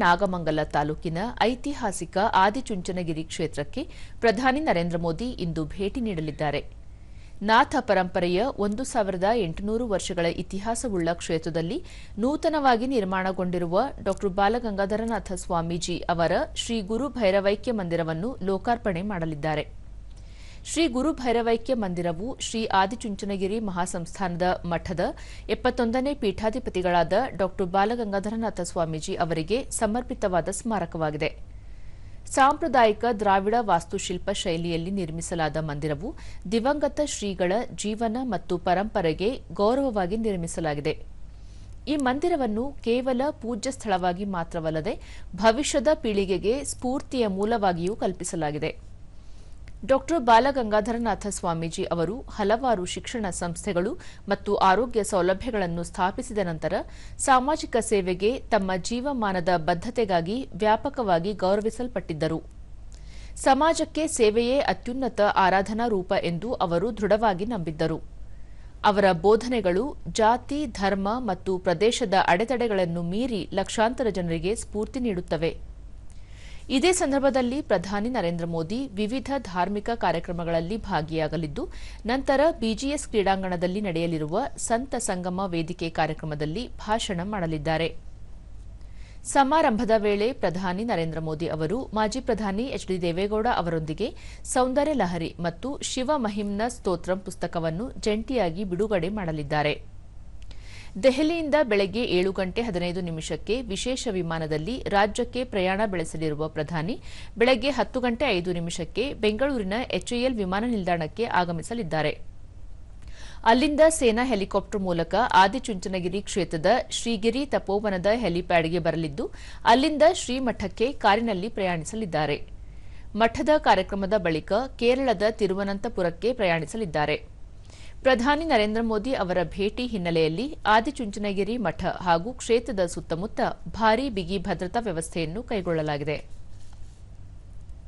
ನಾಗಮಂಗಲ ತಾಲೂಕಿನ ಐತಿಹಾಸಿಕ ಆದಿಚುಂಚನಗಿರಿ ಕ್ಷೇತ್ರಕ್ಕೆ ಪ್ರಧಾನಿ ನರೇಂದ್ರ ಮೋದಿ ಇಂದು ಭೇಟಿ ನೀಡಲಿದ್ದಾರೆ. ನಾಥ ಪರಂಪರೆಯ 1800 ವರ್ಷಗಳ ಇತಿಹಾಸವುಳ್ಳ ಕ್ಷೇತ್ರದಲ್ಲಿ ನೂತನವಾಗಿ ನಿರ್ಮಾಣಗೊಂಡಿರುವ ಡಾ ಬಾಲಗಂಗಾಧರನಾಥ ಸ್ವಾಮೀಜಿ ಅವರ ಶ್ರೀ ಗುರು ಭೈರವೈಕ್ಯ ಮಂದಿರವನ್ನು ಲೋಕಾರ್ಪಣೆ ಮಾಡಲಿದ್ದಾರೆ. ಶ್ರೀ ಗುರು ಭೈರವೈಕ್ಯ ಮಂದಿರವು ಶ್ರೀ ಆದಿಚುಂಚನಗಿರಿ ಮಹಾಸಂಸ್ಥಾನದ ಮಠದ 71ನೇ ಪೀಠಾಧಿಪತಿಗಳಾದ ಡಾ ಬಾಲಗಂಗಾಧರನಾಥ ಸ್ವಾಮೀಜಿ ಅವರಿಗೆ ಸಮರ್ಪಿತವಾದ ಸ್ಮಾರಕವಾಗಿದೆ. ಸಾಂಪ್ರದಾಯಿಕ ದ್ರಾವಿಡ ವಾಸ್ತುಶಿಲ್ಪ ಶೈಲಿಯಲ್ಲಿ ನಿರ್ಮಿಸಲಾದ ಮಂದಿರವು ದಿವಂಗತ ಶ್ರೀಗಳ ಜೀವನ ಮತ್ತು ಪರಂಪರೆಗೆ ಗೌರವವಾಗಿ ನಿರ್ಮಿಸಲಾಗಿದೆ. ಈ ಮಂದಿರವನ್ನು ಕೇವಲ ಪೂಜ್ಯ ಸ್ಥಳವಾಗಿ ಮಾತ್ರವಲ್ಲದೆ ಭವಿಷ್ಯದ ಪೀಳಿಗೆಗೆ ಸ್ಫೂರ್ತಿಯ ಮೂಲವಾಗಿಯೂ ಕಲ್ಪಿಸಲಾಗಿದೆ. ಡಾ ಬಾಲಗಂಗಾಧರನಾಥ ಸ್ವಾಮೀಜಿ ಅವರು ಹಲವಾರು ಶಿಕ್ಷಣ ಸಂಸ್ಥೆಗಳು ಮತ್ತು ಆರೋಗ್ಯ ಸೌಲಭ್ಯಗಳನ್ನು ಸ್ಥಾಪಿಸಿದ ನಂತರ ಸಾಮಾಜಿಕ ಸೇವೆಗೆ ತಮ್ಮ ಜೀವಮಾನದ ಬದ್ಧತೆಗಾಗಿ ವ್ಯಾಪಕವಾಗಿ ಗೌರವಿಸಲ್ಪಟ್ಟಿದ್ದರು. ಸಮಾಜಕ್ಕೆ ಸೇವೆಯೇ ಅತ್ಯುನ್ನತ ಆರಾಧನಾ ರೂಪ ಎಂದು ಅವರು ದೃಢವಾಗಿ ನಂಬಿದ್ದರು. ಅವರ ಬೋಧನೆಗಳು ಜಾತಿ, ಧರ್ಮ ಮತ್ತು ಪ್ರದೇಶದ ಅಡೆತಡೆಗಳನ್ನು ಮೀರಿ ಲಕ್ಷಾಂತರ ಜನರಿಗೆ ಸ್ಫೂರ್ತಿ ನೀಡುತ್ತವೆ. ಇದೇ ಸಂದರ್ಭದಲ್ಲಿ ಪ್ರಧಾನಿ ನರೇಂದ್ರ ಮೋದಿ ವಿವಿಧ ಧಾರ್ಮಿಕ ಕಾರ್ಯಕ್ರಮಗಳಲ್ಲಿ ಭಾಗಿಯಾಗಲಿದ್ದು, ನಂತರ ಬಿಜಿಎಸ್ ಕ್ರೀಡಾಂಗಣದಲ್ಲಿ ನಡೆಯಲಿರುವ ಸಂತ ಸಂಗಮ ವೇದಿಕೆ ಕಾರ್ಯಕ್ರಮದಲ್ಲಿ ಭಾಷಣ ಮಾಡಲಿದ್ದಾರೆ. ಸಮಾರಂಭದ ವೇಳೆ ಪ್ರಧಾನಿ ನರೇಂದ್ರ ಮೋದಿ ಅವರು ಮಾಜಿ ಪ್ರಧಾನಿ ಎಚ್ಡಿ ದೇವೇಗೌಡ ಅವರೊಂದಿಗೆ ಸೌಂದರ್ಯ ಲಹರಿ ಮತ್ತು ಶಿವ ಮಹಿಮ್ನ ಸ್ತೋತ್ರಂ ಪುಸ್ತಕವನ್ನು ಜಂಟಿಯಾಗಿ ಬಿಡುಗಡೆ ಮಾಡಲಿದ್ದಾರೆ. ದೆಹಲಿಯಿಂದ ಬೆಳಗ್ಗೆ 7:15 ವಿಶೇಷ ವಿಮಾನದಲ್ಲಿ ರಾಜ್ಯಕ್ಕೆ ಪ್ರಯಾಣ ಬೆಳೆಸಲಿರುವ ಪ್ರಧಾನಿ ಬೆಳಗ್ಗೆ 10:05 ಬೆಂಗಳೂರಿನ ಎಚ್ಎಎಲ್ ವಿಮಾನ ನಿಲ್ದಾಣಕ್ಕೆ ಆಗಮಿಸಲಿದ್ದಾರೆ. ಅಲ್ಲಿಂದ ಸೇನಾ ಹೆಲಿಕಾಪ್ಟರ್ ಮೂಲಕ ಆದಿಚುಂಚನಗಿರಿ ಕ್ಷೇತ್ರದ ಶ್ರೀಗಿರಿ ತಪೋವನದ ಹೆಲಿಪ್ಯಾಡ್ಗೆ ಬರಲಿದ್ದು, ಅಲ್ಲಿಂದ ಶ್ರೀಮಠಕ್ಕೆ ಕಾರಿನಲ್ಲಿ ಪ್ರಯಾಣಿಸಲಿದ್ದಾರೆ. ಮಠದ ಕಾರ್ಯಕ್ರಮದ ಬಳಿಕ ಕೇರಳದ ತಿರುವನಂತಪುರಕ್ಕೆ ಪ್ರಯಾಣಿಸಲಿದ್ದಾರೆ. ಪ್ರಧಾನಿ ನರೇಂದ್ರ ಮೋದಿ ಅವರ ಭೇಟಿ ಹಿನ್ನೆಲೆಯಲ್ಲಿ ಆದಿಚುಂಚನಗಿರಿ ಮಠ ಹಾಗೂ ಕ್ಷೇತ್ರದ ಸುತ್ತಮುತ್ತ ಭಾರೀ ಬಿಗಿ ಭದ್ರತಾ ವ್ಯವಸ್ಥೆಯನ್ನು ಕೈಗೊಳ್ಳಲಾಗಿದೆ.